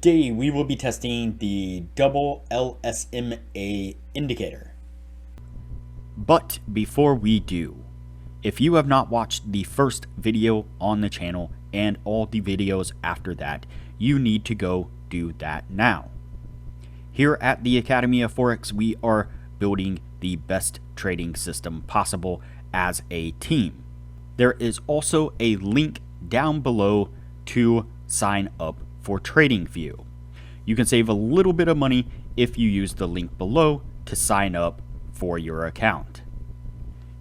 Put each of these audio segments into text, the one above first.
Today we will be testing the double LSMA indicator. But before we do, if you have not watched the first video on the channel and all the videos after that, you need to go do that now. Here at the Academy of Forex, we are building the best trading system possible as a team. There is also a link down below to sign up for TradingView. You can save a little bit of money if you use the link below to sign up for your account.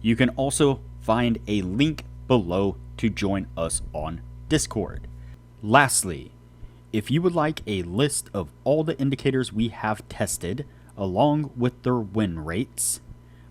You can also find a link below to join us on Discord. Lastly, if you would like a list of all the indicators we have tested along with their win rates,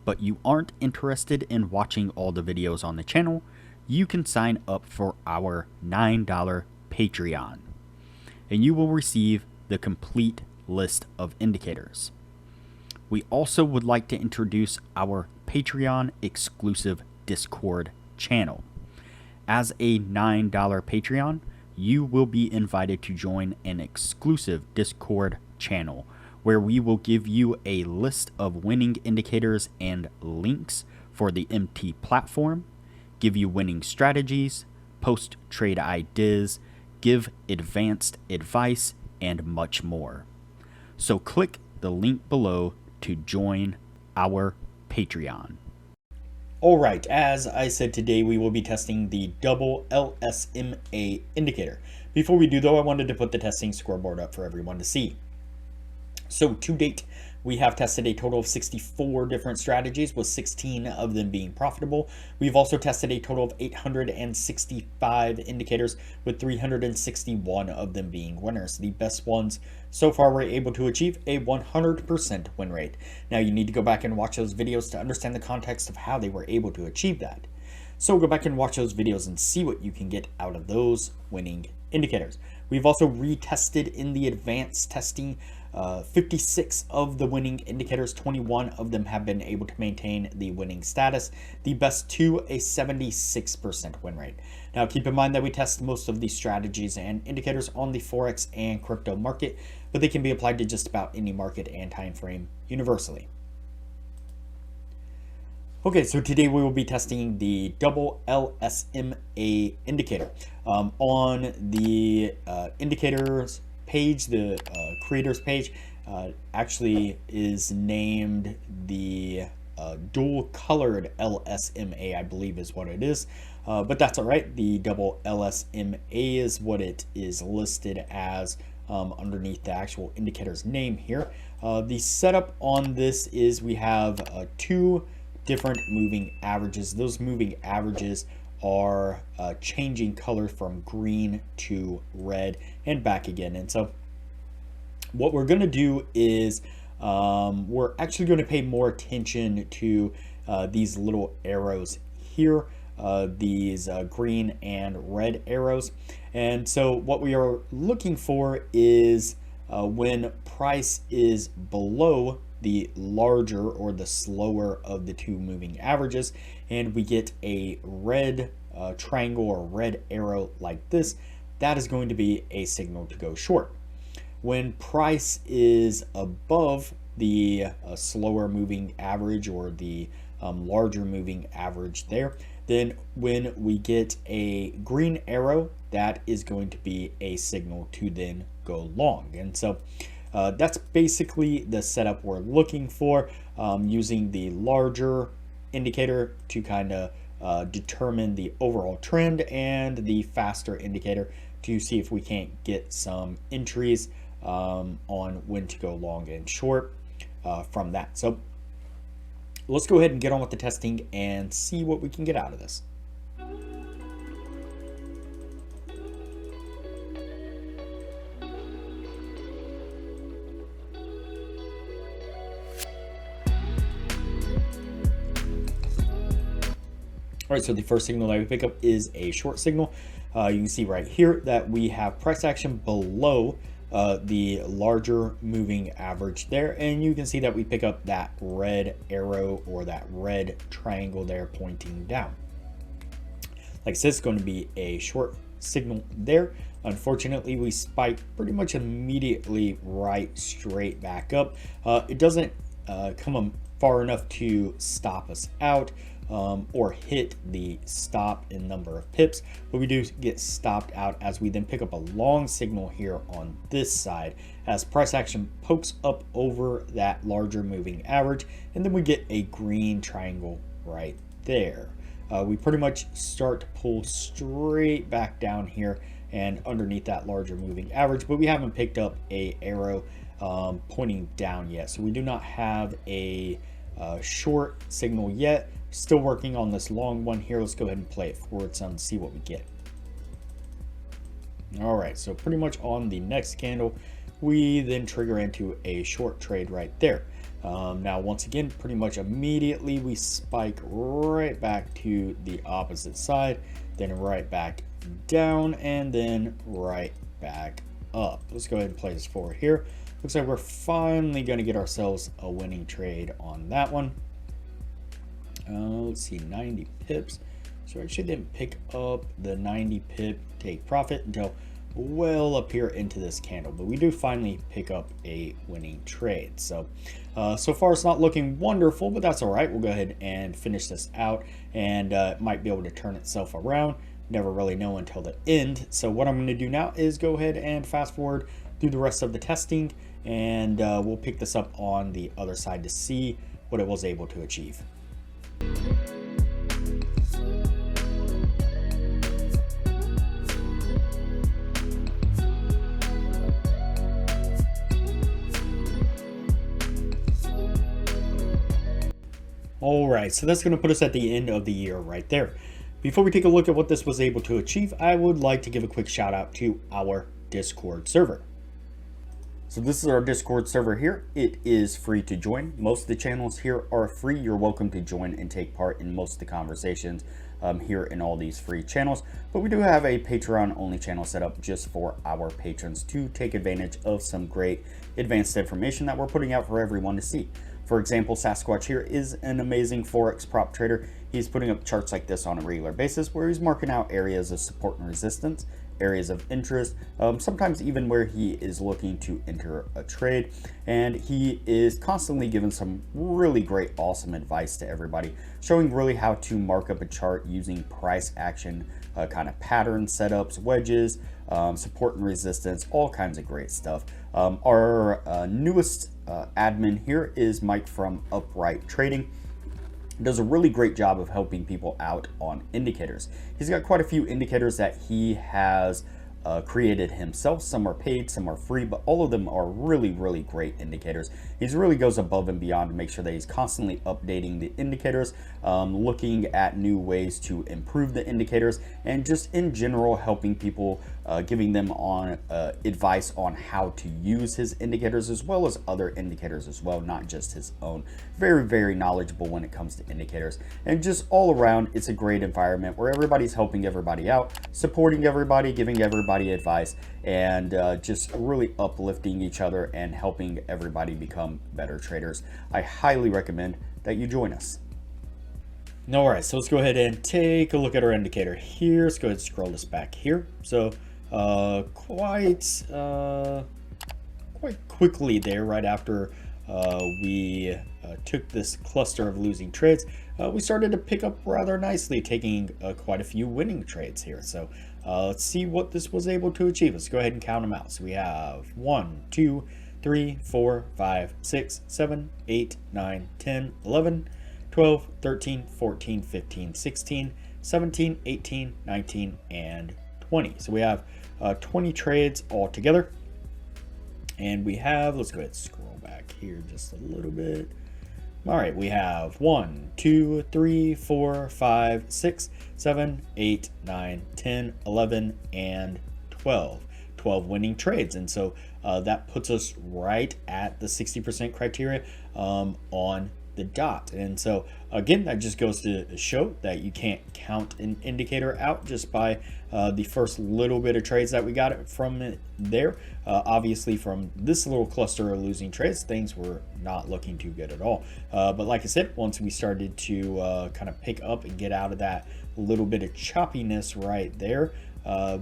but you aren't interested in watching all the videos on the channel, you can sign up for our $9 Patreon, and you will receive the complete list of indicators. We also would like to introduce our Patreon exclusive Discord channel. As a $9 Patreon, you will be invited to join an exclusive Discord channel where we will give you a list of winning indicators and links for the MT platform, give you winning strategies, post trade ideas, give advanced advice, and much more. So click the link below to join our Patreon. Alright, as I said, today we will be testing the double LSMA indicator. Before we do though, I wanted to put the testing scoreboard up for everyone to see. So to date, we have tested a total of 64 different strategies, with 16 of them being profitable. We've also tested a total of 865 indicators, with 361 of them being winners. The best ones so far were able to achieve a 100% win rate. Now you need to go back and watch those videos to understand the context of how they were able to achieve that. So go back and watch those videos and see what you can get out of those winning indicators. We've also retested in the advanced testing 56 of the winning indicators. 21 of them have been able to maintain the winning status. The best two, a 76% win rate. Now keep in mind that we test most of these strategies and indicators on the Forex and crypto market, but they can be applied to just about any market and time frame universally. Okay, so today we will be testing the double LSMA indicator. On the indicators page, the creators page actually is named the dual colored LSMA, I believe is what it is. But that's all right. The double LSMA is what it is listed as underneath the actual indicator's name here. The setup on this is we have two different moving averages. Those moving averages are changing color from green to red and back again. And so what we're going to do is we're actually going to pay more attention to these little arrows here, these green and red arrows. And so what we are looking for is when price is below the larger or the slower of the two moving averages, and we get a red triangle or red arrow like this, that is going to be a signal to go short. When price is above the slower moving average or the larger moving average there, then when we get a green arrow, that is going to be a signal to then go long. And so that's basically the setup we're looking for, using the larger indicator to kind of determine the overall trend, and the faster indicator to see if we can't get some entries on when to go long and short from that. So let's go ahead and get on with the testing and see what we can get out of this. All right, so the first signal that we pick up is a short signal. You can see right here that we have price action below the larger moving average there, and you can see that we pick up that red arrow or that red triangle there pointing down. Like I said, it's going to be a short signal there. Unfortunately, we spiked pretty much immediately right straight back up. It doesn't come far enough to stop us out or hit the stop in number of pips, but we do get stopped out as we then pick up a long signal here on this side as price action pokes up over that larger moving average, and then we get a green triangle right there. We pretty much start to pull straight back down here and underneath that larger moving average, but we haven't picked up a arrow pointing down yet, so we do not have a short signal yet. Still working on this long one here. Let's go ahead and play it forward some and see what we get. All right, so pretty much on the next candle, we then trigger into a short trade right there. Now, once again, pretty much immediately we spike right back to the opposite side, then right back down, and then right back up. Let's go ahead and play this forward here. Looks like we're finally going to get ourselves a winning trade on that one. Let's see, 90 pips. So I actually didn't pick up the 90 pip take profit until well up here into this candle, but we do finally pick up a winning trade. So so far it's not looking wonderful, but that's all right. We'll go ahead and finish this out, and it might be able to turn itself around. Never really know until the end. So what I'm going to do now is go ahead and fast forward through the rest of the testing, and we'll pick this up on the other side to see what it was able to achieve. All right, so that's going to put us at the end of the year right there. Before we take a look at what this was able to achieve, I would like to give a quick shout out to our Discord server. So this is our Discord server here. It is free to join. Most of the channels here are free. You're welcome to join and take part in most of the conversations here in all these free channels. But we do have a Patreon only channel set up just for our patrons to take advantage of some great advanced information that we're putting out for everyone to see. For example, Sasquatch here is an amazing Forex prop trader. He's putting up charts like this on a regular basis where he's marking out areas of support and resistance, areas of interest, sometimes even where he is looking to enter a trade. And he is constantly giving some really great, awesome advice to everybody, showing really how to mark up a chart using price action kind of pattern setups, wedges, support and resistance, all kinds of great stuff. Our newest admin here is Mike from Upright Trading. Does a really great job of helping people out on indicators. He's got quite a few indicators that he has created himself. Some are paid, some are free, but all of them are really, really great indicators. He really goes above and beyond to make sure that he's constantly updating the indicators, looking at new ways to improve the indicators, and just in general helping people, giving them on advice on how to use his indicators as well as other indicators as well, not just his own. Very, very knowledgeable when it comes to indicators, and just all around it's a great environment where everybody's helping everybody out, supporting everybody, giving everybody advice, and just really uplifting each other and helping everybody become better traders. I highly recommend that you join us. All right, so let's go ahead and take a look at our indicator here. Let's go ahead and scroll this back here. So quite quickly there, right after we took this cluster of losing trades, we started to pick up rather nicely, taking quite a few winning trades here. So let's see what this was able to achieve. Let's go ahead and count them out. So we have 1, 2, 3, 4, 5, 6, 7, 8, 9, 10, 11, 12, 13, 14, 15, 16, 17, 18, 19, and 20. So we have 20 trades all together. And we have, let's go ahead and scroll back here just a little bit. All right, we have 1, 2, 3, 4, 5, 6, 7, 8, 9, 10, 11, and 12. 12 winning trades. And so that puts us right at the 60% criteria on the dot. And so again, that just goes to show that you can't count an indicator out just by the first little bit of trades that we got from it there. Obviously from this little cluster of losing trades, things were not looking too good at all. But like I said, once we started to kind of pick up and get out of that little bit of choppiness right there,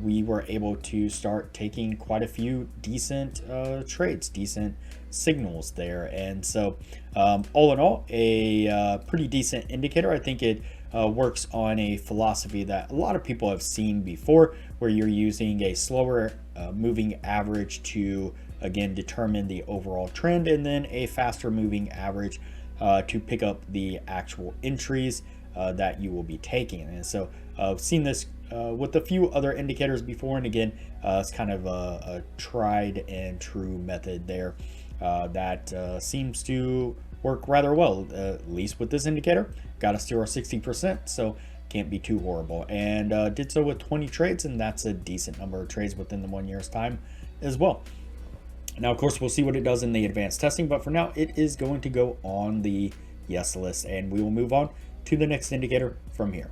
we were able to start taking quite a few decent trades, decent signals there. And so all in all, a pretty decent indicator. I think it works on a philosophy that a lot of people have seen before, where you're using a slower moving average to again determine the overall trend, and then a faster moving average to pick up the actual entries that you will be taking. And so I've seen this with a few other indicators before, and again, it's kind of a tried and true method there that seems to work rather well, at least with this indicator. Got us to our 60%, so can't be too horrible. And did so with 20 trades, and that's a decent number of trades within the 1 year's time as well. Now, of course, we'll see what it does in the advanced testing, but for now, it is going to go on the yes list, and we will move on to the next indicator from here.